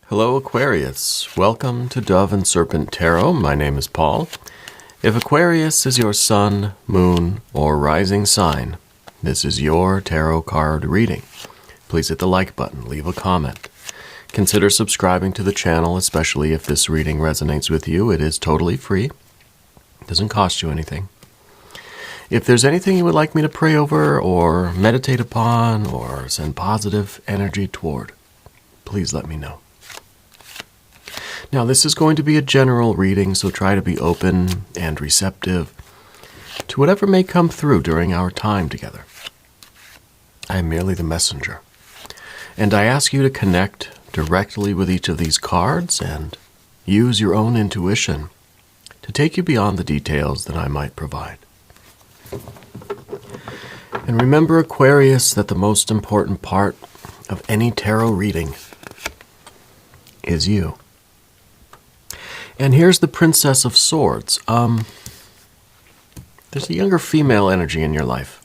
Hello Aquarius, welcome to Dove and Serpent Tarot. My name is Paul. If Aquarius is your sun, moon, or rising sign, this is your tarot card reading. Please hit the like button, leave a comment. Consider subscribing to the channel, especially if this reading resonates with you. It is totally free. It doesn't cost you anything. If there's anything you would like me to pray over or meditate upon or send positive energy toward, please let me know. Now, this is going to be a general reading, so try to be open and receptive to whatever may come through during our time together. I am merely the messenger, and I ask you to connect directly with each of these cards and use your own intuition to take you beyond the details that I might provide. And remember, Aquarius, that the most important part of any tarot reading is you. And here's the Princess of Swords. There's a younger female energy in your life.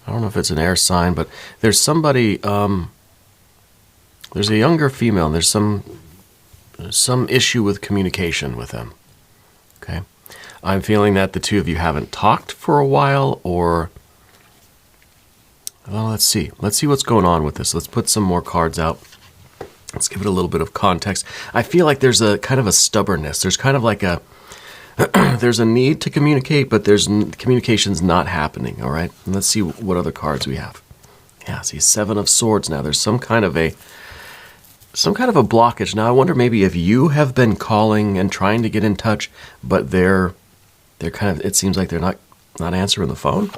I don't know if it's an air sign, but there's somebody, there's a younger female, and there's some issue with communication with them. Okay? I'm feeling that the two of you haven't talked for a while, or, well, let's see. Let's see what's going on with this. Let's put some more cards out. Let's give it a little bit of context. I feel like there's a kind of a stubbornness. There's kind of like a, there's a need to communicate, but communication's not happening, all right? And let's see what other cards we have. Yeah, see, Seven of Swords now. There's some kind of a blockage. Now, I wonder maybe if you have been calling and trying to get in touch, but they're kind of, it seems like they're not answering the phone.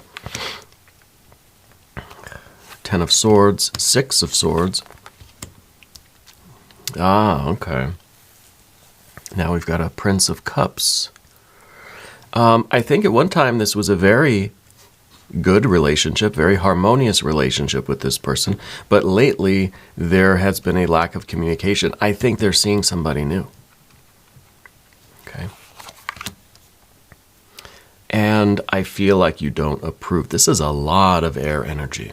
Ten of Swords, Six of Swords. Ah, okay. Now we've got a Prince of Cups. I think at one time this was a very good relationship, very harmonious relationship with this person, but lately there has been a lack of communication. I think they're seeing somebody new. Okay. And I feel like you don't approve. This is a lot of air energy.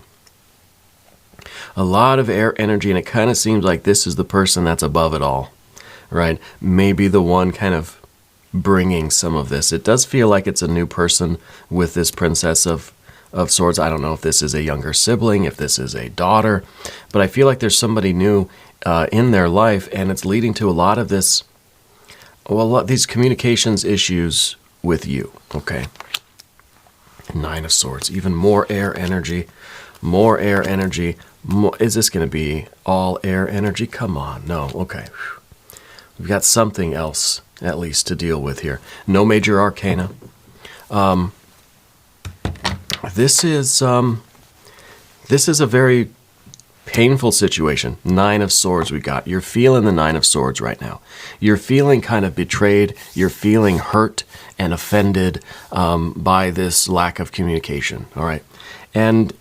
A lot of air energy, and it kind of seems like this is the person that's above it all, right? Maybe the one kind of bringing some of this. It does feel like it's a new person with this Princess of Swords. I don't know if this is a younger sibling, if this is a daughter, but I feel like there's somebody new in their life, and it's leading to a lot of this, well, these communications issues with you, okay? Nine of Swords, even more air energy, more air energy. Is this going to be all air energy? Come on. No. Okay. We've got something else, at least, to deal with here. No major arcana. This is a very painful situation. Nine of Swords we got. You're feeling the Nine of Swords right now. You're feeling kind of betrayed. You're feeling hurt and offended by this lack of communication. All right. And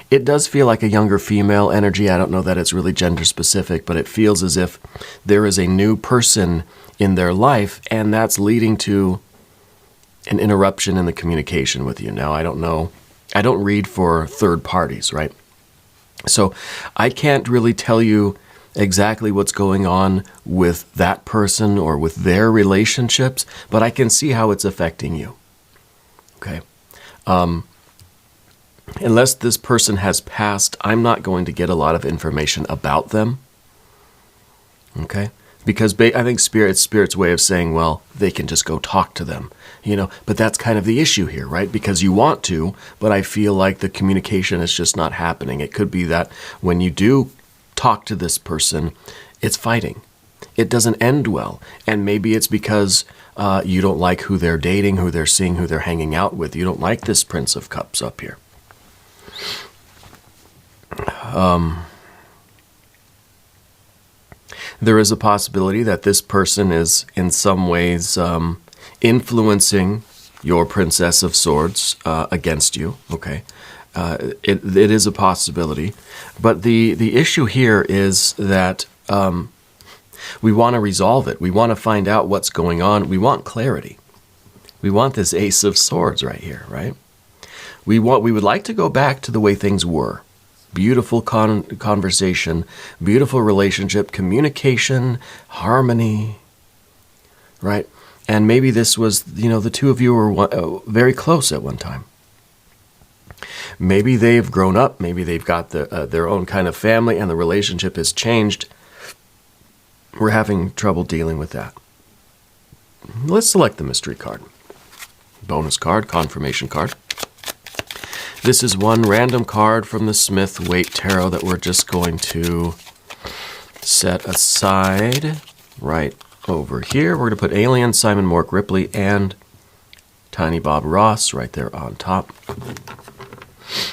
it does feel like a younger female energy. I don't know that it's really gender specific, but it feels as if there is a new person in their life, and that's leading to an interruption in the communication with you. Now, I don't know. I don't read for third parties, right? So I can't really tell you exactly what's going on with that person or with their relationships, but I can see how it's affecting you. Okay? Unless this person has passed, I'm not going to get a lot of information about them. Okay? Because I think Spirit's way of saying, well, they can just go talk to them. But that's kind of the issue here, right? Because you want to, but I feel like the communication is just not happening. It could be that when you do talk to this person, it's fighting. It doesn't end well. And maybe it's because you don't like who they're dating, who they're seeing, who they're hanging out with. You don't like this Prince of Cups up here. There is a possibility that this person is in some ways influencing your Princess of Swords against you. Okay, it is a possibility, but the issue here is that we want to resolve it. We want to find out what's going on. We want clarity. We want this Ace of Swords right here, right? We would like to go back to the way things were. beautiful conversation, beautiful relationship, communication, harmony, right? And maybe this was, the two of you were very close at one time. Maybe they've grown up. Maybe they've got their own kind of family and the relationship has changed. We're having trouble dealing with that. Let's select the mystery card. Bonus card, confirmation card. This is one random card from the Smith-Waite Tarot that we're just going to set aside right over here. We're going to put Alien, Simon Mork Ripley, and Tiny Bob Ross right there on top.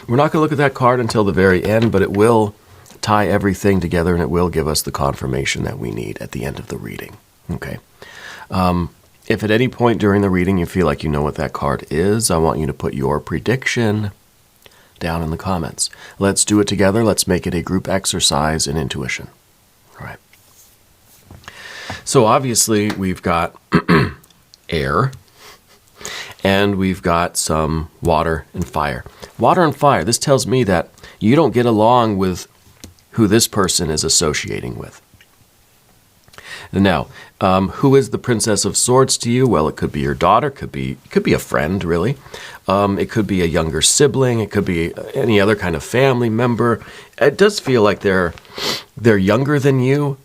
We're not going to look at that card until the very end, but it will tie everything together and it will give us the confirmation that we need at the end of the reading. Okay. If at any point during the reading you feel like you know what that card is, I want you to put your prediction down in the comments. Let's do it together. Let's make it a group exercise in intuition. All right. So obviously we've got air and we've got some water and fire. Water and fire, this tells me that you don't get along with who this person is associating with. Now, who is the Princess of Swords to you? Well, it could be your daughter, it could be a friend, really. It could be a younger sibling, it could be any other kind of family member. It does feel like they're younger than you,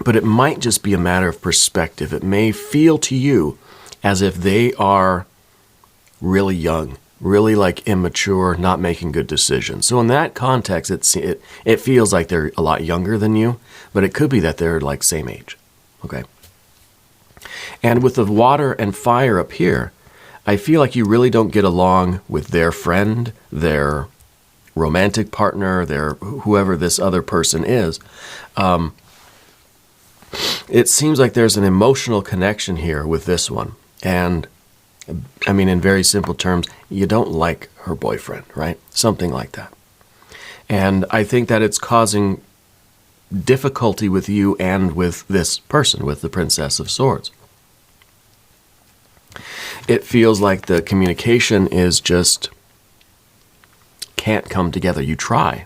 but it might just be a matter of perspective. It may feel to you as if they are really young, really like immature, not making good decisions. So in that context, it feels like they're a lot younger than you, but it could be that they're like same age. Okay. And with the water and fire up here, I feel like you really don't get along with their friend, their romantic partner, their whoever this other person is. It seems like there's an emotional connection here with this one. And I mean, in very simple terms, you don't like her boyfriend, right? Something like that. And I think that it's causing difficulty with you and with this person, with the Princess of Swords. It feels like the communication is just can't come together. You try.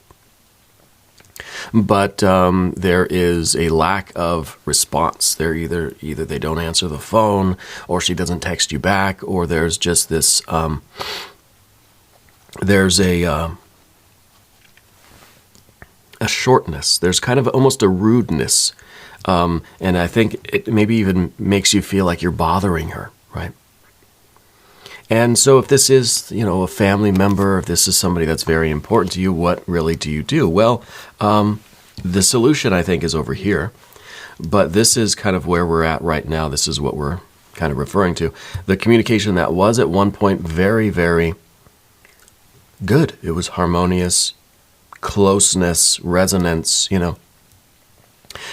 But there is a lack of response. They're either they don't answer the phone, or she doesn't text you back, or there's just this. There's a shortness. There's kind of almost a rudeness, and I think it maybe even makes you feel like you're bothering her, right? And so if this is, a family member, if this is somebody that's very important to you, what really do you do? Well, the solution, I think, is over here. But this is kind of where we're at right now. This is what we're kind of referring to. The communication that was at one point very, very good. It was harmonious, closeness, resonance,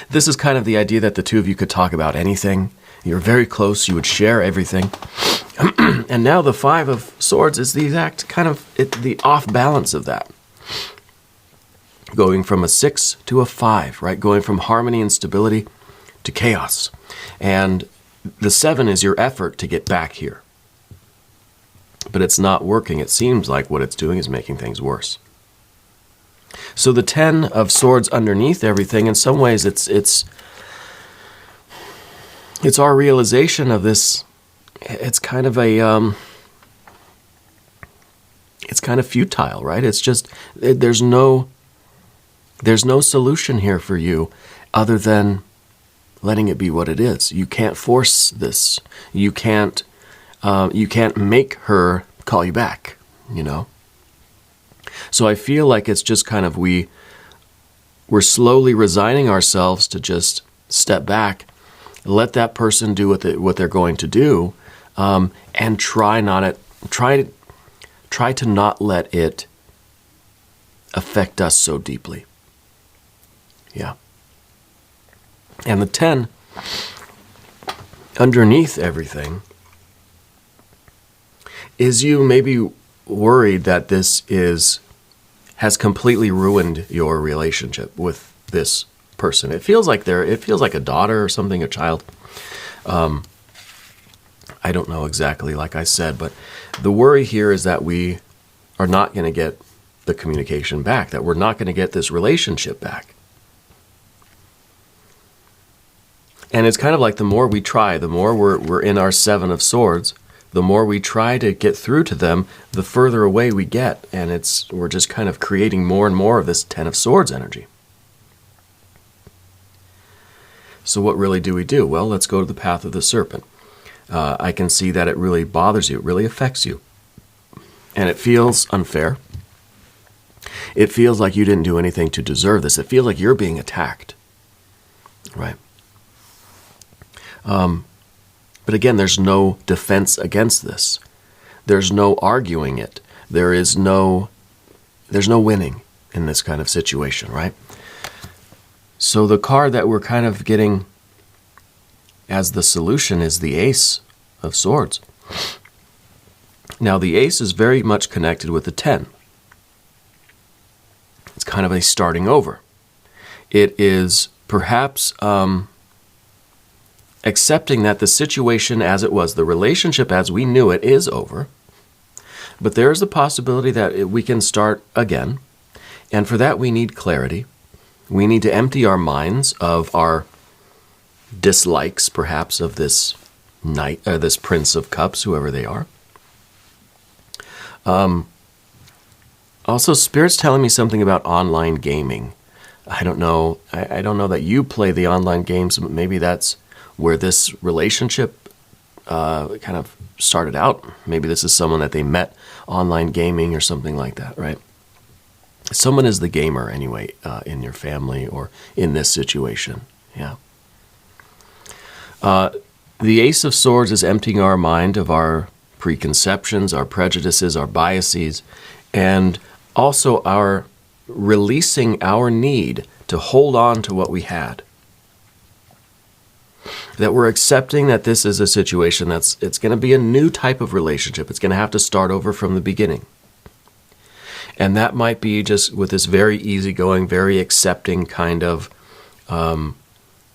This is kind of the idea that the two of you could talk about anything. You're very close. You would share everything. And now the Five of Swords is the exact kind of the off balance of that. Going from a 6 to a 5, right? Going from harmony and stability to chaos. And the 7 is your effort to get back here. But it's not working. It seems like what it's doing is making things worse. So the 10 of Swords underneath everything, in some ways it's our realization of this. It's kind of it's kind of futile, right? It's just, there's no solution here for you other than letting it be what it is. You can't force this. You can't make her call you back, So I feel like it's just kind of, we're slowly resigning ourselves to just step back, let that person do what they're going to do, and try to not let it affect us so deeply. Yeah. And the 10 underneath everything is you maybe worried that this has completely ruined your relationship with this person. It feels like a daughter or something, a child. I don't know exactly, like I said, but the worry here is that we are not going to get the communication back, that we're not going to get this relationship back. And it's kind of like the more we try, the more we're in our Seven of Swords, the more we try to get through to them, the further away we get. And we're just kind of creating more and more of this Ten of Swords energy. So what really do we do? Well, let's go to the path of the serpent. I can see that it really bothers you. It really affects you. And it feels unfair. It feels like you didn't do anything to deserve this. It feels like you're being attacked. Right? But again, there's no defense against this. There's no arguing it. There's no winning in this kind of situation, right? So the card that we're kind of getting as the solution is the Ace of Swords. Now, the Ace is very much connected with the 10. It's kind of a starting over. It is perhaps accepting that the situation as it was, the relationship as we knew it, is over. But there is the possibility that we can start again. And for that, we need clarity. We need to empty our minds of our dislikes, perhaps, of this knight, or this Prince of Cups, whoever they are. Also, Spirit's telling me something about online gaming. I don't know. I don't know that you play the online games, but maybe that's where this relationship kind of started out. Maybe this is someone that they met online gaming or something like that, right? Someone is the gamer anyway in your family or in this situation. Yeah. The Ace of Swords is emptying our mind of our preconceptions, our prejudices, our biases, and also our releasing our need to hold on to what we had. That we're accepting that this is a situation it's going to be a new type of relationship. It's going to have to start over from the beginning. And that might be just with this very easygoing, very accepting kind of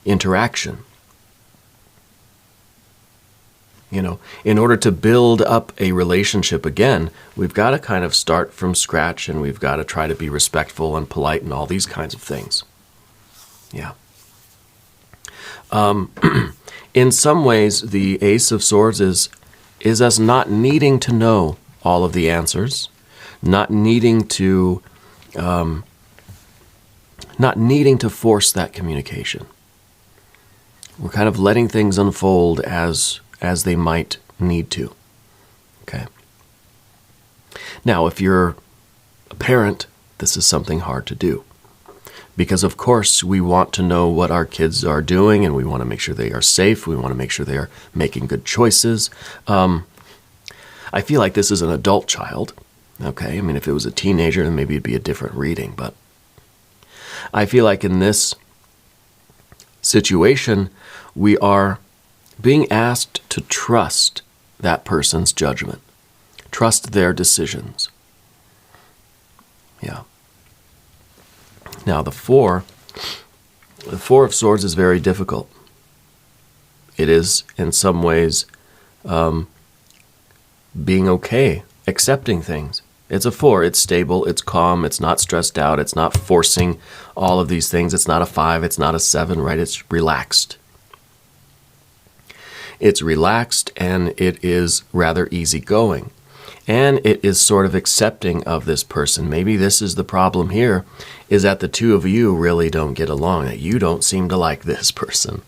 interaction. You know, in order to build up a relationship again, we've got to kind of start from scratch, and we've got to try to be respectful and polite and all these kinds of things. Yeah. In some ways, the Ace of Swords is us not needing to know all of the answers, not needing to force that communication. We're kind of letting things unfold as they might need to. Okay. Now, if you're a parent, this is something hard to do. Because, of course, we want to know what our kids are doing, and we want to make sure they are safe. We want to make sure they are making good choices. I feel like this is an adult child. Okay, I mean, if it was a teenager, then maybe it'd be a different reading. But I feel like in this situation, we are being asked to trust that person's judgment. Trust their decisions. Yeah. Now, the Four of Swords is very difficult. It is, in some ways, being okay, accepting things. It's a 4. It's stable. It's calm. It's not stressed out. It's not forcing all of these things. It's not a 5. It's not a 7, right? It's relaxed. It's relaxed, and it is rather easygoing. And it is sort of accepting of this person. Maybe this is the problem here, is that the two of you really don't get along, that you don't seem to like this person.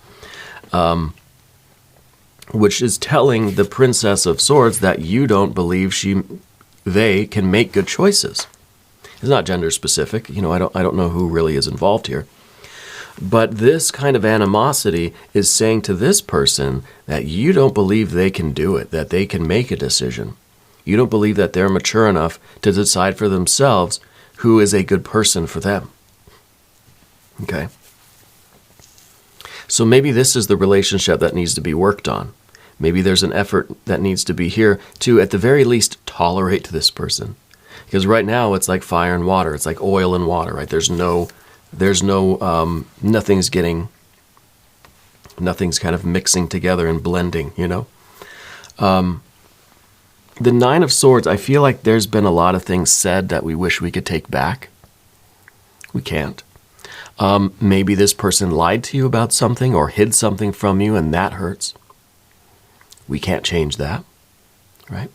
Which is telling the Princess of Swords that you don't believe they can make good choices. It's not gender specific. You know, I don't know who really is involved here. But this kind of animosity is saying to this person that you don't believe they can do it, that they can make a decision. You don't believe that they're mature enough to decide for themselves who is a good person for them. Okay? So maybe this is the relationship that needs to be worked on. Maybe there's an effort that needs to be here to, at the very least, tolerate this person. Because right now it's like fire and water. It's like oil and water, right? Nothing's kind of mixing together and blending, you know? the Nine of Swords, I feel like there's been a lot of things said that we wish we could take back. We can't. Maybe this person lied to you about something or hid something from you, and that hurts. We can't change that, right?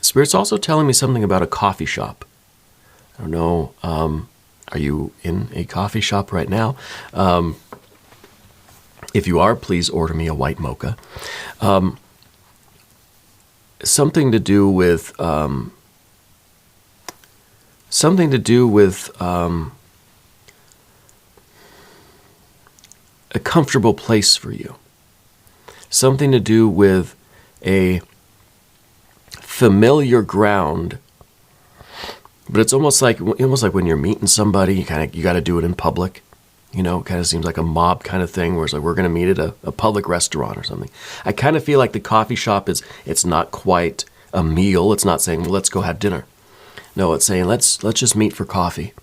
Spirit's also telling me something about a coffee shop. I don't know, are you in a coffee shop right now? If you are, please order me a white mocha. Something to do with a comfortable place for you. Something to do with a familiar ground. But it's almost like when you're meeting somebody, you got to do it in public. You know, it kind of seems like a mob kind of thing where it's like we're going to meet at a public restaurant or something. I kind of feel like the coffee shop it's not quite a meal. It's not saying, well, let's go have dinner. No, it's saying let's just meet for coffee.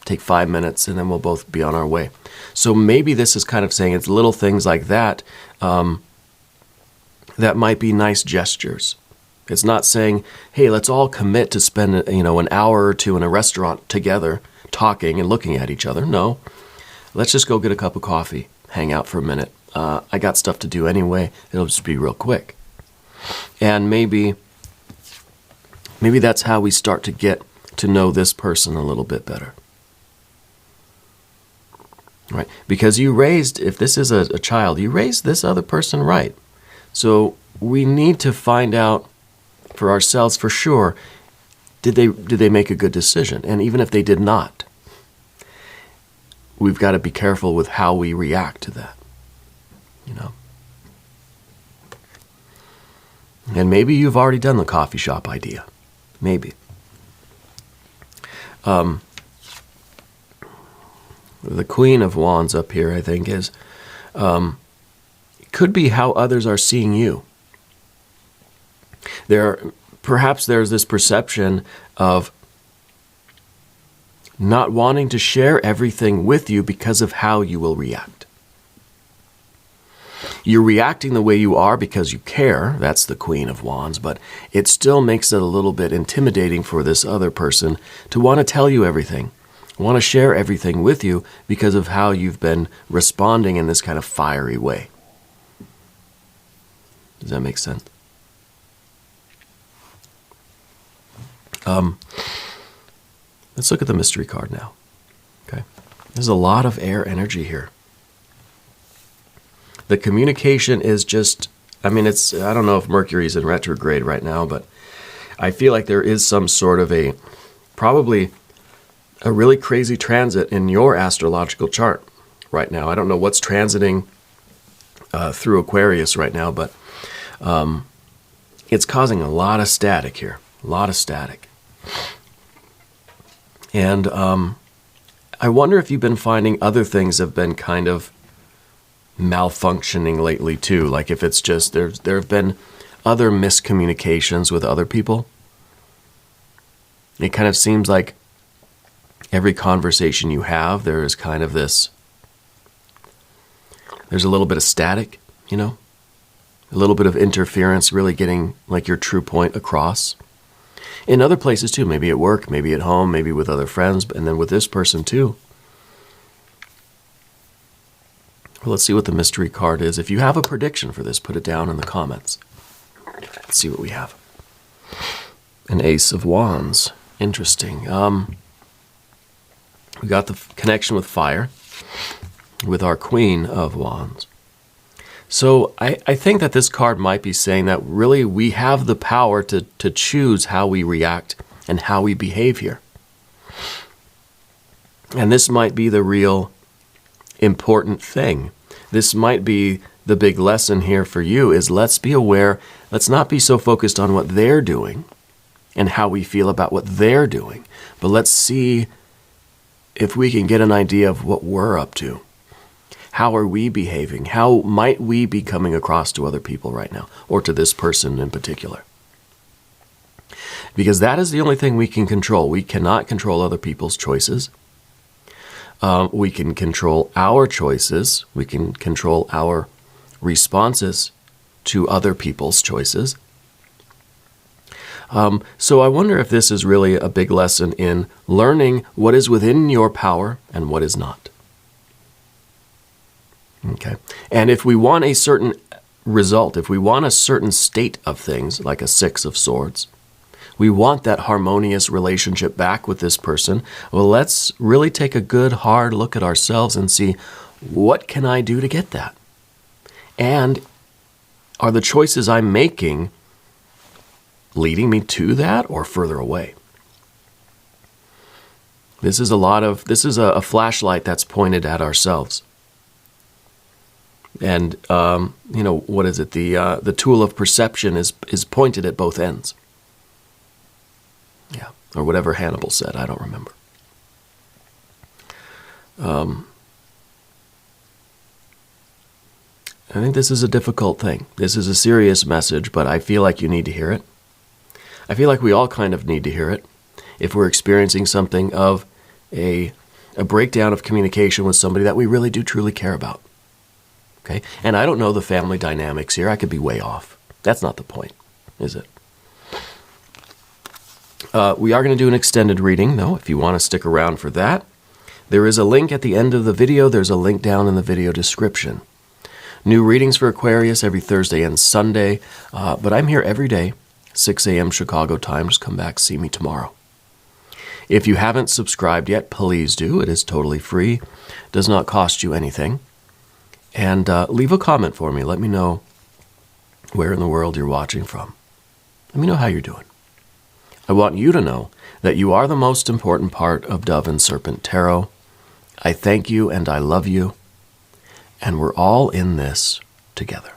Take 5 minutes and then we'll both be on our way. So maybe this is kind of saying it's little things like that that might be nice gestures. It's not saying, hey, let's all commit to spend an hour or two in a restaurant together talking and looking at each other. No, let's just go get a cup of coffee, hang out for a minute. I got stuff to do anyway. It'll just be real quick. And maybe that's how we start to get to know this person a little bit better. Right? Because if this is a child, you raised this other person right. So we need to find out for ourselves for sure, did they make a good decision? And even if they did not, we've got to be careful with how we react to that. You know? And maybe you've already done the coffee shop idea. Maybe. The Queen of Wands up here, I think, is could be how others are seeing you. Perhaps there's this perception of not wanting to share everything with you because of how you will react. You're reacting the way you are because you care. That's the Queen of Wands, but it still makes it a little bit intimidating for this other person to want to tell you everything, want to share everything with you because of how you've been responding in this kind of fiery way. Does that make sense? Let's look at the mystery card now. Okay, there's a lot of air energy here. The communication is just, I don't know if Mercury's in retrograde right now, but I feel like there is some sort of probably a really crazy transit in your astrological chart right now. I don't know what's transiting through Aquarius right now, but it's causing a lot of static here, a lot of static. And I wonder if you've been finding other things have been kind of malfunctioning lately too. Like if it's just there have been other miscommunications with other people. It kind of seems like every conversation you have, there is kind of there's a little bit of static, a little bit of interference, really getting like your true point across. In other places too, maybe at work, maybe at home, maybe with other friends, and then with this person too. Well, let's see what the mystery card is. If you have a prediction for this, put it down in the comments. Let's see what we have. An Ace of Wands. Interesting. We got the connection with fire with our Queen of Wands. So I think that this card might be saying that really we have the power to choose how we react and how we behave here. And this might be the real important thing. This might be the big lesson here for you is let's be aware, let's not be so focused on what they're doing and how we feel about what they're doing, but let's see if we can get an idea of what we're up to. How are we behaving? How might we be coming across to other people right now, or to this person in particular? Because that is the only thing we can control. We cannot control other people's choices. We can control our choices. We can control our responses to other people's choices. So I wonder if this is really a big lesson in learning what is within your power and what is not. Okay. And if we want a certain result, if we want a certain state of things, like a 6 of Swords, we want that harmonious relationship back with this person, well, let's really take a good, hard look at ourselves and see, what can I do to get that? And are the choices I'm making leading me to that or further away? This is a flashlight that's pointed at ourselves. And, what is it? The tool of perception is pointed at both ends. Yeah, or whatever Hannibal said, I don't remember. I think this is a difficult thing. This is a serious message, but I feel like you need to hear it. I feel like we all kind of need to hear it if we're experiencing something of a breakdown of communication with somebody that we really do truly care about. Okay? And I don't know the family dynamics here. I could be way off. That's not the point, is it? We are going to do an extended reading, though, if you want to stick around for that. There is a link at the end of the video. There's a link down in the video description. New readings for Aquarius every Thursday and Sunday, but I'm here every day, 6 a.m. Chicago time. Just come back, see me tomorrow. If you haven't subscribed yet, please do. It is totally free. Does not cost you anything. And leave a comment for me. Let me know where in the world you're watching from. Let me know how you're doing. I want you to know that you are the most important part of Dove and Serpent Tarot. I thank you and I love you. And we're all in this together.